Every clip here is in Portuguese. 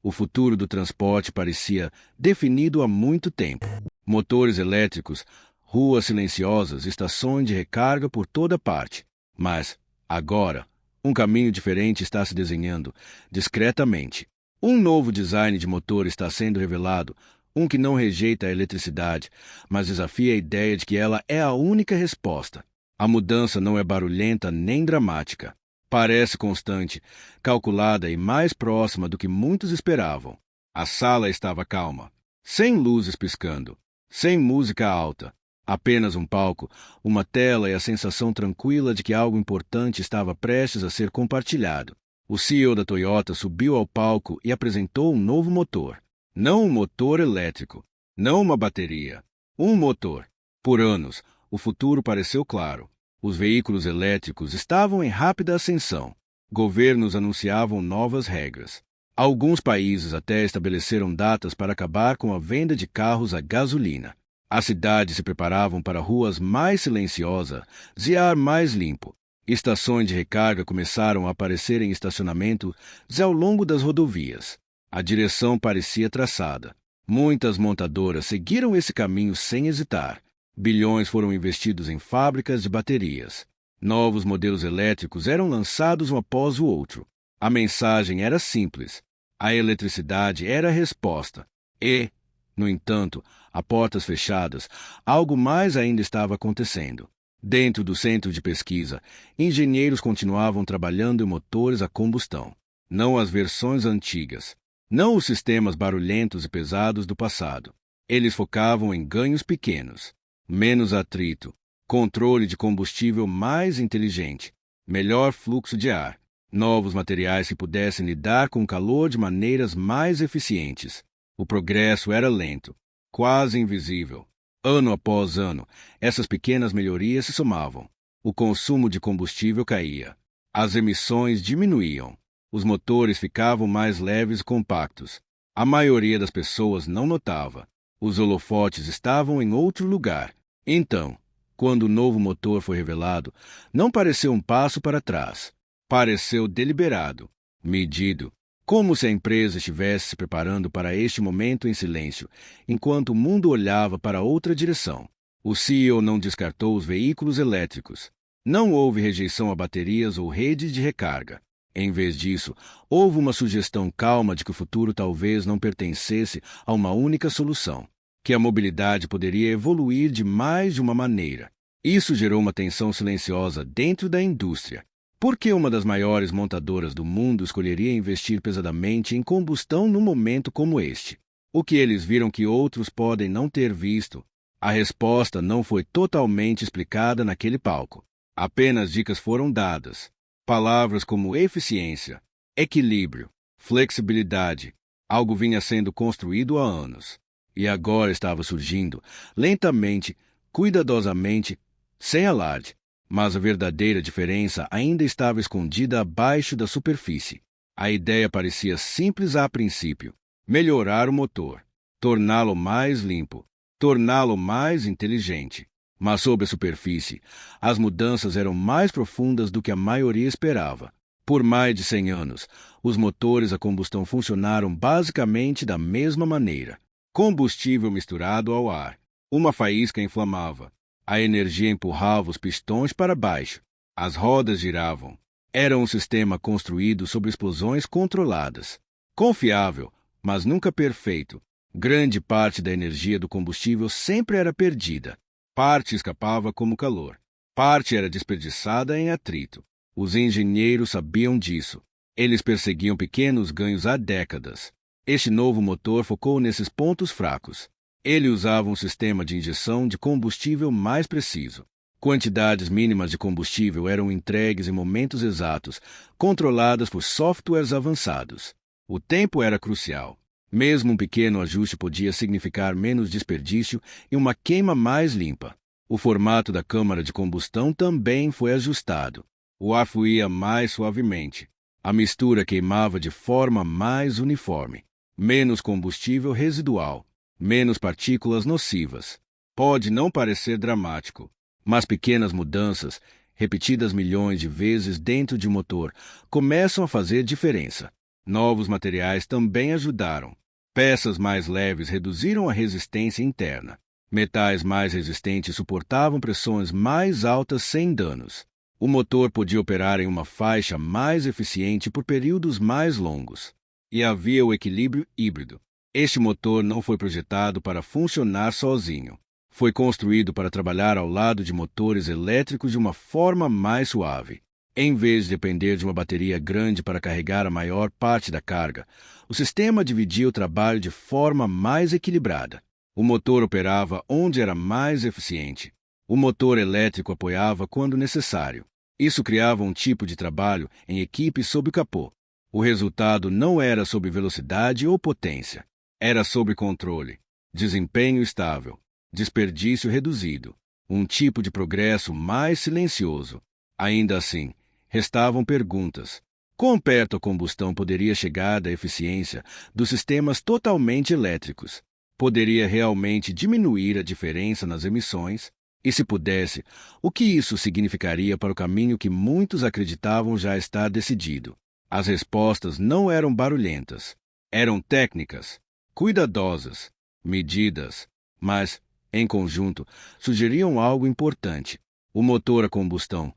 O futuro do transporte parecia definido há muito tempo. Motores elétricos, ruas silenciosas, estações de recarga por toda parte. Mas, agora, um caminho diferente está se desenhando, discretamente. Um novo design de motor está sendo revelado, um que não rejeita a eletricidade, mas desafia a ideia de que ela é a única resposta. A mudança não é barulhenta nem dramática. Parece constante, calculada e mais próxima do que muitos esperavam. A sala estava calma, sem luzes piscando, sem música alta. Apenas um palco, uma tela e a sensação tranquila de que algo importante estava prestes a ser compartilhado. O CEO da Toyota subiu ao palco e apresentou um novo motor. Não um motor elétrico, não uma bateria, um motor. Por anos, o futuro pareceu claro. Os veículos elétricos estavam em rápida ascensão. Governos anunciavam novas regras. Alguns países até estabeleceram datas para acabar com a venda de carros a gasolina. As cidades se preparavam para ruas mais silenciosas e ar mais limpo. Estações de recarga começaram a aparecer em estacionamentos ao longo das rodovias. A direção parecia traçada. Muitas montadoras seguiram esse caminho sem hesitar. Bilhões foram investidos em fábricas de baterias. Novos modelos elétricos eram lançados um após o outro. A mensagem era simples. A eletricidade era a resposta. E, no entanto, a portas fechadas, algo mais ainda estava acontecendo. Dentro do centro de pesquisa, engenheiros continuavam trabalhando em motores a combustão. Não as versões antigas. Não os sistemas barulhentos e pesados do passado. Eles focavam em ganhos pequenos. Menos atrito, controle de combustível mais inteligente, melhor fluxo de ar, novos materiais que pudessem lidar com o calor de maneiras mais eficientes. O progresso era lento, quase invisível. Ano após ano, essas pequenas melhorias se somavam. O consumo de combustível caía. As emissões diminuíam. Os motores ficavam mais leves e compactos. A maioria das pessoas não notava. Os holofotes estavam em outro lugar. Então, quando o novo motor foi revelado, não pareceu um passo para trás. Pareceu deliberado, medido, como se a empresa estivesse se preparando para este momento em silêncio, enquanto o mundo olhava para outra direção. O CEO não descartou os veículos elétricos. Não houve rejeição a baterias ou redes de recarga. Em vez disso, houve uma sugestão calma de que o futuro talvez não pertencesse a uma única solução, que a mobilidade poderia evoluir de mais de uma maneira. Isso gerou uma tensão silenciosa dentro da indústria. Por que uma das maiores montadoras do mundo escolheria investir pesadamente em combustão num momento como este? O que eles viram que outros podem não ter visto? A resposta não foi totalmente explicada naquele palco. Apenas dicas foram dadas. Palavras como eficiência, equilíbrio, flexibilidade. Algo vinha sendo construído há anos. E agora estava surgindo, lentamente, cuidadosamente, sem alarde. Mas a verdadeira diferença ainda estava escondida abaixo da superfície. A ideia parecia simples a princípio. Melhorar o motor, torná-lo mais limpo, torná-lo mais inteligente. Mas sob a superfície, as mudanças eram mais profundas do que a maioria esperava. Por mais de 100 anos, os motores a combustão funcionaram basicamente da mesma maneira. Combustível misturado ao ar. Uma faísca inflamava. A energia empurrava os pistões para baixo. As rodas giravam. Era um sistema construído sob explosões controladas. Confiável, mas nunca perfeito. Grande parte da energia do combustível sempre era perdida. Parte escapava como calor. Parte era desperdiçada em atrito. Os engenheiros sabiam disso. Eles perseguiam pequenos ganhos há décadas. Este novo motor focou nesses pontos fracos. Ele usava um sistema de injeção de combustível mais preciso. Quantidades mínimas de combustível eram entregues em momentos exatos, controladas por softwares avançados. O tempo era crucial. Mesmo um pequeno ajuste podia significar menos desperdício e uma queima mais limpa. O formato da câmara de combustão também foi ajustado. O ar fluía mais suavemente. A mistura queimava de forma mais uniforme. Menos combustível residual. Menos partículas nocivas. Pode não parecer dramático, mas pequenas mudanças, repetidas milhões de vezes dentro de um motor, começam a fazer diferença. Novos materiais também ajudaram. Peças mais leves reduziram a resistência interna. Metais mais resistentes suportavam pressões mais altas sem danos. O motor podia operar em uma faixa mais eficiente por períodos mais longos. E havia o equilíbrio híbrido. Este motor não foi projetado para funcionar sozinho. Foi construído para trabalhar ao lado de motores elétricos de uma forma mais suave. Em vez de depender de uma bateria grande para carregar a maior parte da carga, o sistema dividia o trabalho de forma mais equilibrada. O motor operava onde era mais eficiente. O motor elétrico apoiava quando necessário. Isso criava um tipo de trabalho em equipe sob o capô. O resultado não era sobre velocidade ou potência. Era sobre controle, desempenho estável, desperdício reduzido, um tipo de progresso mais silencioso. Ainda assim, restavam perguntas. Quão perto a combustão poderia chegar da eficiência dos sistemas totalmente elétricos? Poderia realmente diminuir a diferença nas emissões? E se pudesse, o que isso significaria para o caminho que muitos acreditavam já estar decidido? As respostas não eram barulhentas. Eram técnicas, cuidadosas, medidas, mas, em conjunto, sugeriam algo importante. O motor a combustão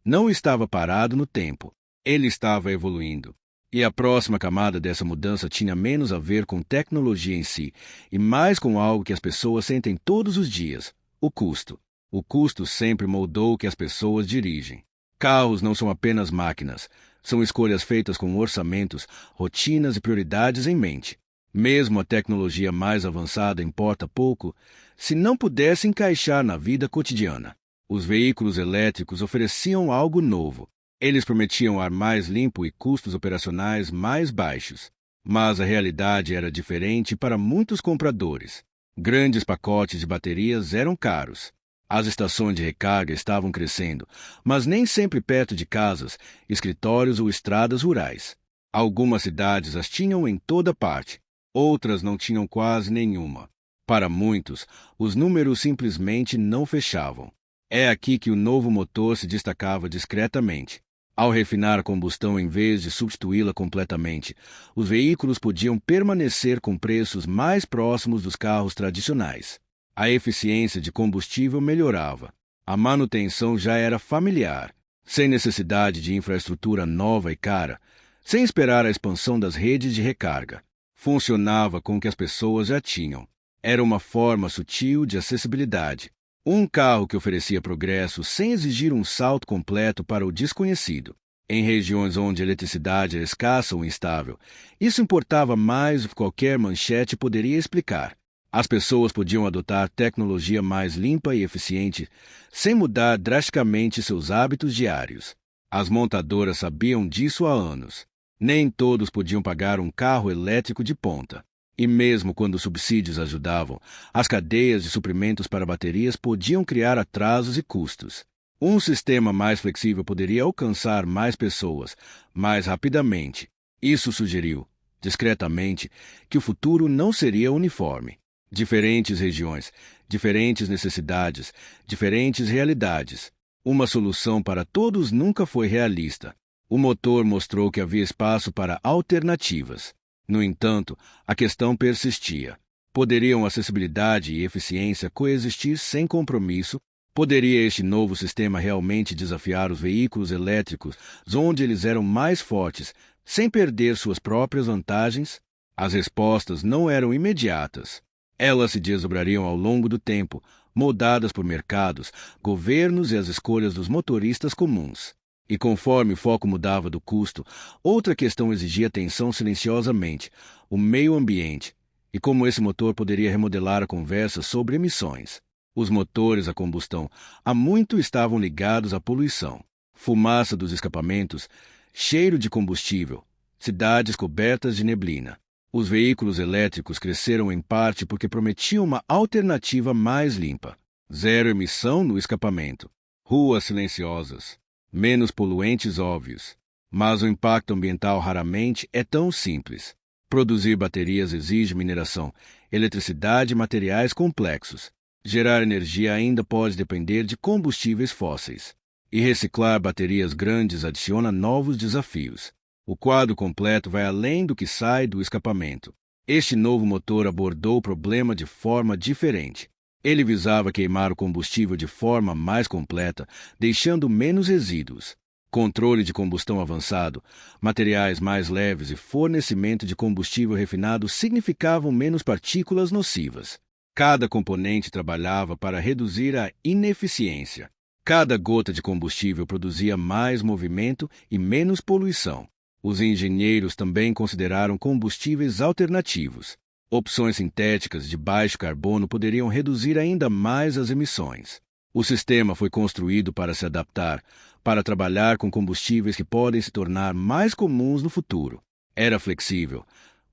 não estava parado no tempo. Ele estava evoluindo. E a próxima camada dessa mudança tinha menos a ver com tecnologia em si e mais com algo que as pessoas sentem todos os dias: o custo. O custo sempre moldou o que as pessoas dirigem. Carros não são apenas máquinas. São escolhas feitas com orçamentos, rotinas e prioridades em mente. Mesmo a tecnologia mais avançada importa pouco se não pudesse encaixar na vida cotidiana. Os veículos elétricos ofereciam algo novo. Eles prometiam ar mais limpo e custos operacionais mais baixos. Mas a realidade era diferente para muitos compradores. Grandes pacotes de baterias eram caros. As estações de recarga estavam crescendo, mas nem sempre perto de casas, escritórios ou estradas rurais. Algumas cidades as tinham em toda parte, outras não tinham quase nenhuma. Para muitos, os números simplesmente não fechavam. É aqui que o novo motor se destacava discretamente. Ao refinar a combustão em vez de substituí-la completamente, os veículos podiam permanecer com preços mais próximos dos carros tradicionais. A eficiência de combustível melhorava. A manutenção já era familiar, sem necessidade de infraestrutura nova e cara, sem esperar a expansão das redes de recarga. Funcionava com o que as pessoas já tinham. Era uma forma sutil de acessibilidade. Um carro que oferecia progresso sem exigir um salto completo para o desconhecido. Em regiões onde a eletricidade era escassa ou instável, isso importava mais do que qualquer manchete poderia explicar. As pessoas podiam adotar tecnologia mais limpa e eficiente sem mudar drasticamente seus hábitos diários. As montadoras sabiam disso há anos. Nem todos podiam pagar um carro elétrico de ponta. E mesmo quando os subsídios ajudavam, as cadeias de suprimentos para baterias podiam criar atrasos e custos. Um sistema mais flexível poderia alcançar mais pessoas mais rapidamente. Isso sugeriu, discretamente, que o futuro não seria uniforme. Diferentes regiões, diferentes necessidades, diferentes realidades. Uma solução para todos nunca foi realista. O motor mostrou que havia espaço para alternativas. No entanto, a questão persistia. Poderiam acessibilidade e eficiência coexistir sem compromisso? Poderia este novo sistema realmente desafiar os veículos elétricos onde eles eram mais fortes, sem perder suas próprias vantagens? As respostas não eram imediatas. Elas se desdobrariam ao longo do tempo, moldadas por mercados, governos e as escolhas dos motoristas comuns. E conforme o foco mudava do custo, outra questão exigia atenção silenciosamente: o meio ambiente, e como esse motor poderia remodelar a conversa sobre emissões. Os motores a combustão há muito estavam ligados à poluição. Fumaça dos escapamentos, cheiro de combustível, cidades cobertas de neblina. Os veículos elétricos cresceram em parte porque prometiam uma alternativa mais limpa. Zero emissão no escapamento. Ruas silenciosas. Menos poluentes óbvios. Mas o impacto ambiental raramente é tão simples. Produzir baterias exige mineração, eletricidade e materiais complexos. Gerar energia ainda pode depender de combustíveis fósseis. E reciclar baterias grandes adiciona novos desafios. O quadro completo vai além do que sai do escapamento. Este novo motor abordou o problema de forma diferente. Ele visava queimar o combustível de forma mais completa, deixando menos resíduos. Controle de combustão avançado, materiais mais leves e fornecimento de combustível refinado significavam menos partículas nocivas. Cada componente trabalhava para reduzir a ineficiência. Cada gota de combustível produzia mais movimento e menos poluição. Os engenheiros também consideraram combustíveis alternativos. Opções sintéticas de baixo carbono poderiam reduzir ainda mais as emissões. O sistema foi construído para se adaptar, para trabalhar com combustíveis que podem se tornar mais comuns no futuro. Era flexível,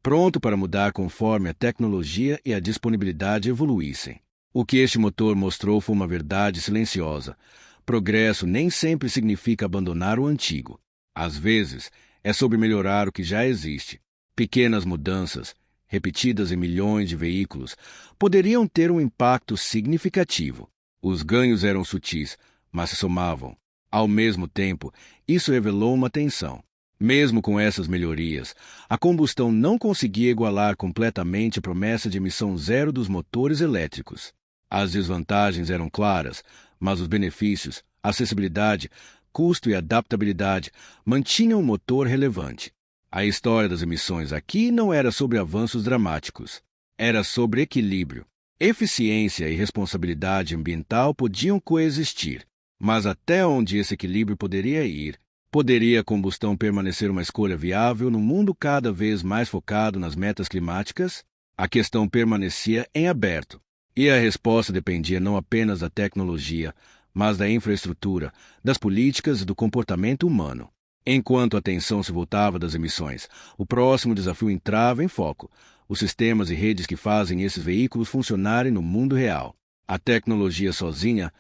pronto para mudar conforme a tecnologia e a disponibilidade evoluíssem. O que este motor mostrou foi uma verdade silenciosa. Progresso nem sempre significa abandonar o antigo. Às vezes, é sobre melhorar o que já existe. Pequenas mudanças, repetidas em milhões de veículos, poderiam ter um impacto significativo. Os ganhos eram sutis, mas se somavam. Ao mesmo tempo, isso revelou uma tensão. Mesmo com essas melhorias, a combustão não conseguia igualar completamente a promessa de emissão zero dos motores elétricos. As desvantagens eram claras, mas os benefícios, acessibilidade, custo e adaptabilidade mantinham o motor relevante. A história das emissões aqui não era sobre avanços dramáticos. Era sobre equilíbrio. Eficiência e responsabilidade ambiental podiam coexistir. Mas até onde esse equilíbrio poderia ir? Poderia a combustão permanecer uma escolha viável no mundo cada vez mais focado nas metas climáticas? A questão permanecia em aberto. E a resposta dependia não apenas da tecnologia, mas da infraestrutura, das políticas e do comportamento humano. Enquanto a atenção se voltava das emissões, o próximo desafio entrava em foco: os sistemas e redes que fazem esses veículos funcionarem no mundo real. A tecnologia sozinha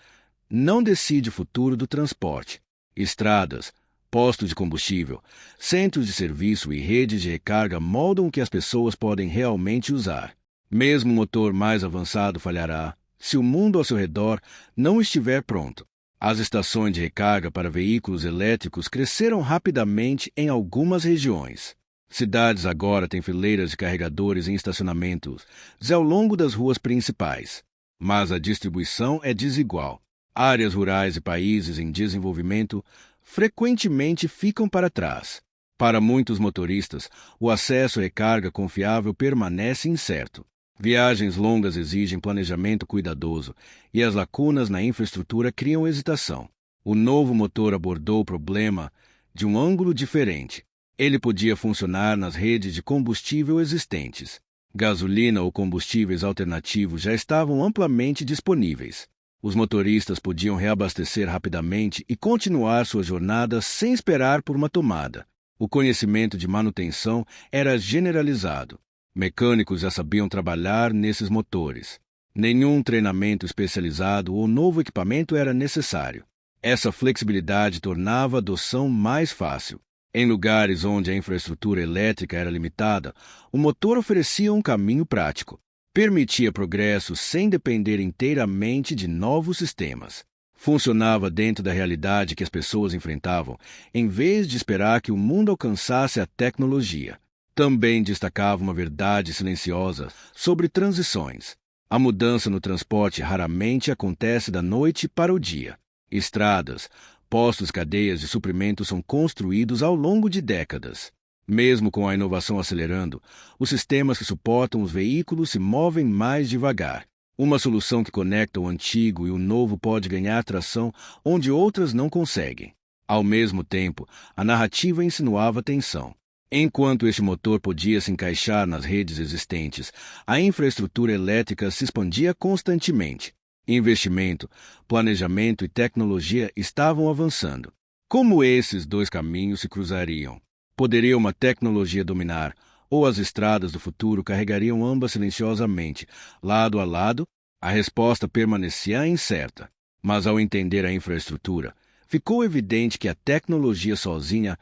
não decide o futuro do transporte. Estradas, postos de combustível, centros de serviço e redes de recarga moldam o que as pessoas podem realmente usar. Mesmo o motor mais avançado falhará se o mundo ao seu redor não estiver pronto. As estações de recarga para veículos elétricos cresceram rapidamente em algumas regiões. Cidades agora têm fileiras de carregadores em estacionamentos ao longo das ruas principais. Mas a distribuição é desigual. Áreas rurais e países em desenvolvimento frequentemente ficam para trás. Para muitos motoristas, o acesso a recarga confiável permanece incerto. Viagens longas exigem planejamento cuidadoso e as lacunas na infraestrutura criam hesitação. O novo motor abordou o problema de um ângulo diferente. Ele podia funcionar nas redes de combustível existentes. Gasolina ou combustíveis alternativos já estavam amplamente disponíveis. Os motoristas podiam reabastecer rapidamente e continuar sua jornada sem esperar por uma tomada. O conhecimento de manutenção era generalizado. Mecânicos já sabiam trabalhar nesses motores. Nenhum treinamento especializado ou novo equipamento era necessário. Essa flexibilidade tornava a adoção mais fácil. Em lugares onde a infraestrutura elétrica era limitada, o motor oferecia um caminho prático. Permitia progresso sem depender inteiramente de novos sistemas. Funcionava dentro da realidade que as pessoas enfrentavam, em vez de esperar que o mundo alcançasse a tecnologia. Também destacava uma verdade silenciosa sobre transições. A mudança no transporte raramente acontece da noite para o dia. Estradas, postos e cadeias de suprimento são construídos ao longo de décadas. Mesmo com a inovação acelerando, os sistemas que suportam os veículos se movem mais devagar. Uma solução que conecta o antigo e o novo pode ganhar tração onde outras não conseguem. Ao mesmo tempo, a narrativa insinuava tensão. Enquanto este motor podia se encaixar nas redes existentes, a infraestrutura elétrica se expandia constantemente. Investimento, planejamento e tecnologia estavam avançando. Como esses dois caminhos se cruzariam? Poderia uma tecnologia dominar, ou as estradas do futuro carregariam ambas silenciosamente, lado a lado? A resposta permanecia incerta. Mas ao entender a infraestrutura, ficou evidente que a tecnologia sozinha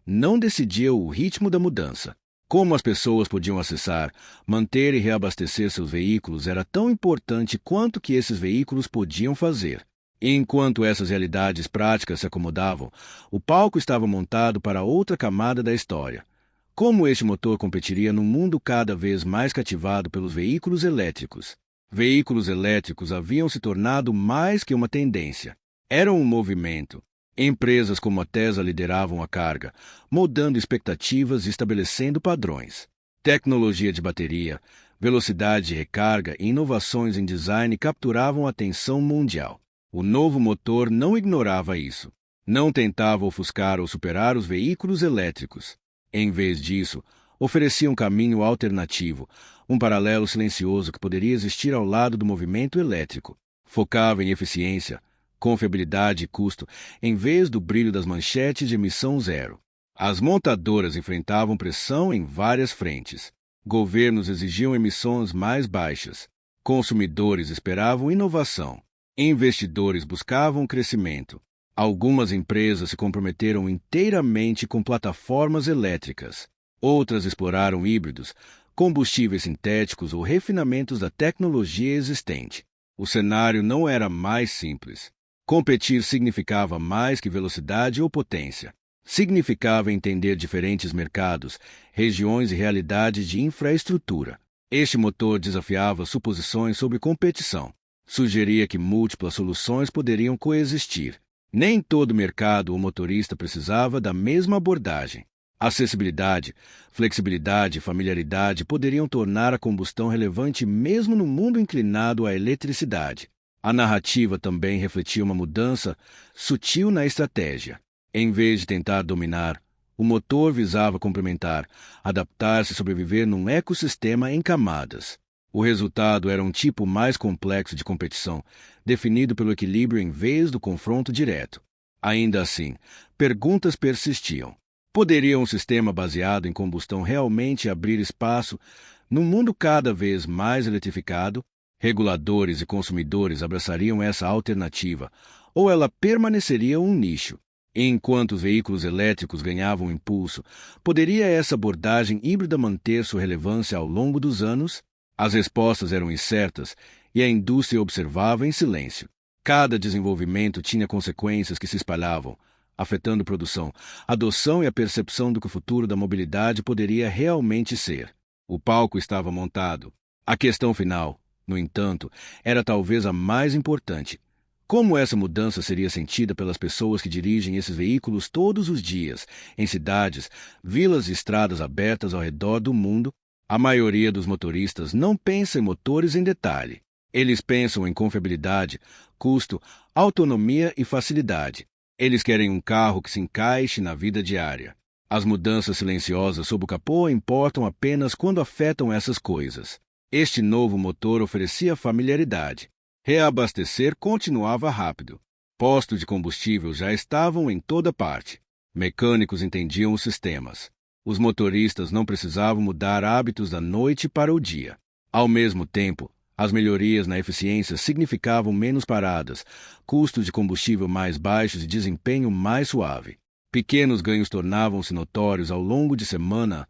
não decidia o ritmo da mudança. Como as pessoas podiam acessar, manter e reabastecer seus veículos era tão importante quanto que esses veículos podiam fazer. E enquanto essas realidades práticas se acomodavam, o palco estava montado para outra camada da história. Como este motor competiria num mundo cada vez mais cativado pelos veículos elétricos? Veículos elétricos haviam se tornado mais que uma tendência. Eram um movimento. Empresas como a Tesla lideravam a carga, moldando expectativas e estabelecendo padrões. Tecnologia de bateria, velocidade de recarga e inovações em design capturavam a atenção mundial. O novo motor não ignorava isso. Não tentava ofuscar ou superar os veículos elétricos. Em vez disso, oferecia um caminho alternativo, um paralelo silencioso que poderia existir ao lado do movimento elétrico. Focava em eficiência, confiabilidade e custo, em vez do brilho das manchetes de emissão zero. As montadoras enfrentavam pressão em várias frentes. Governos exigiam emissões mais baixas. Consumidores esperavam inovação. Investidores buscavam crescimento. Algumas empresas se comprometeram inteiramente com plataformas elétricas. Outras exploraram híbridos, combustíveis sintéticos ou refinamentos da tecnologia existente. O cenário não era mais simples. Competir significava mais que velocidade ou potência. Significava entender diferentes mercados, regiões e realidades de infraestrutura. Este motor desafiava suposições sobre competição. Sugeria que múltiplas soluções poderiam coexistir. Nem todo mercado ou motorista precisava da mesma abordagem. Acessibilidade, flexibilidade e familiaridade poderiam tornar a combustão relevante mesmo no mundo inclinado à eletricidade. A narrativa também refletia uma mudança sutil na estratégia. Em vez de tentar dominar, o motor visava complementar, adaptar-se e sobreviver num ecossistema em camadas. O resultado era um tipo mais complexo de competição, definido pelo equilíbrio em vez do confronto direto. Ainda assim, perguntas persistiam. Poderia um sistema baseado em combustão realmente abrir espaço num mundo cada vez mais eletrificado? Reguladores e consumidores abraçariam essa alternativa, ou ela permaneceria um nicho? Enquanto os veículos elétricos ganhavam impulso, poderia essa abordagem híbrida manter sua relevância ao longo dos anos? As respostas eram incertas e a indústria observava em silêncio. Cada desenvolvimento tinha consequências que se espalhavam, afetando produção, adoção e a percepção do que o futuro da mobilidade poderia realmente ser. O palco estava montado. A questão final, no entanto, era talvez a mais importante. Como essa mudança seria sentida pelas pessoas que dirigem esses veículos todos os dias, em cidades, vilas e estradas abertas ao redor do mundo? A maioria dos motoristas não pensa em motores em detalhe. Eles pensam em confiabilidade, custo, autonomia e facilidade. Eles querem um carro que se encaixe na vida diária. As mudanças silenciosas sob o capô importam apenas quando afetam essas coisas. Este novo motor oferecia familiaridade. Reabastecer continuava rápido. Postos de combustível já estavam em toda parte. Mecânicos entendiam os sistemas. Os motoristas não precisavam mudar hábitos da noite para o dia. Ao mesmo tempo, as melhorias na eficiência significavam menos paradas, custos de combustível mais baixos e desempenho mais suave. Pequenos ganhos tornavam-se notórios ao longo de semanas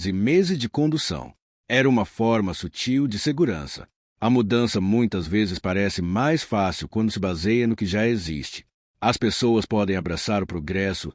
e meses de condução. Era uma forma sutil de segurança. A mudança muitas vezes parece mais fácil quando se baseia no que já existe. As pessoas podem abraçar o progresso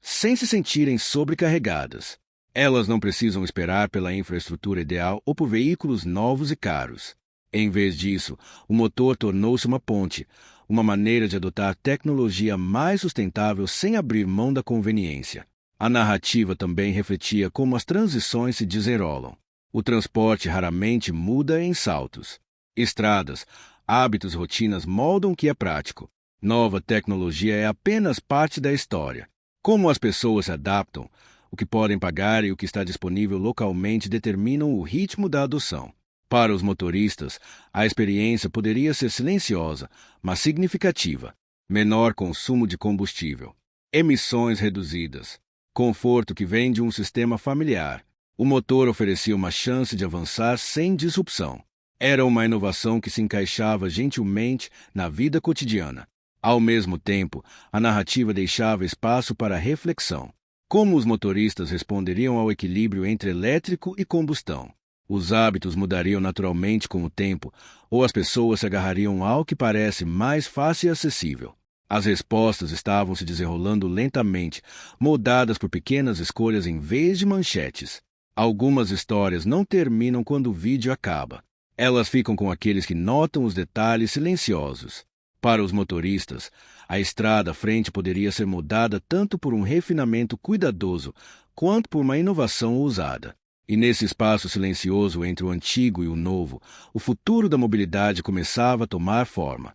sem se sentirem sobrecarregadas. Elas não precisam esperar pela infraestrutura ideal ou por veículos novos e caros. Em vez disso, o motor tornou-se uma ponte, uma maneira de adotar tecnologia mais sustentável sem abrir mão da conveniência. A narrativa também refletia como as transições se desenrolam. O transporte raramente muda em saltos. Estradas, hábitos e rotinas moldam o que é prático. Nova tecnologia é apenas parte da história. Como as pessoas se adaptam, o que podem pagar e o que está disponível localmente determinam o ritmo da adoção. Para os motoristas, a experiência poderia ser silenciosa, mas significativa. Menor consumo de combustível, emissões reduzidas, conforto que vem de um sistema familiar. O motor oferecia uma chance de avançar sem disrupção. Era uma inovação que se encaixava gentilmente na vida cotidiana. Ao mesmo tempo, a narrativa deixava espaço para reflexão. Como os motoristas responderiam ao equilíbrio entre elétrico e combustão? Os hábitos mudariam naturalmente com o tempo, ou as pessoas se agarrariam ao que parece mais fácil e acessível. As respostas estavam se desenrolando lentamente, moldadas por pequenas escolhas em vez de manchetes. Algumas histórias não terminam quando o vídeo acaba. Elas ficam com aqueles que notam os detalhes silenciosos. Para os motoristas, a estrada à frente poderia ser mudada tanto por um refinamento cuidadoso quanto por uma inovação ousada. E nesse espaço silencioso entre o antigo e o novo, o futuro da mobilidade começava a tomar forma.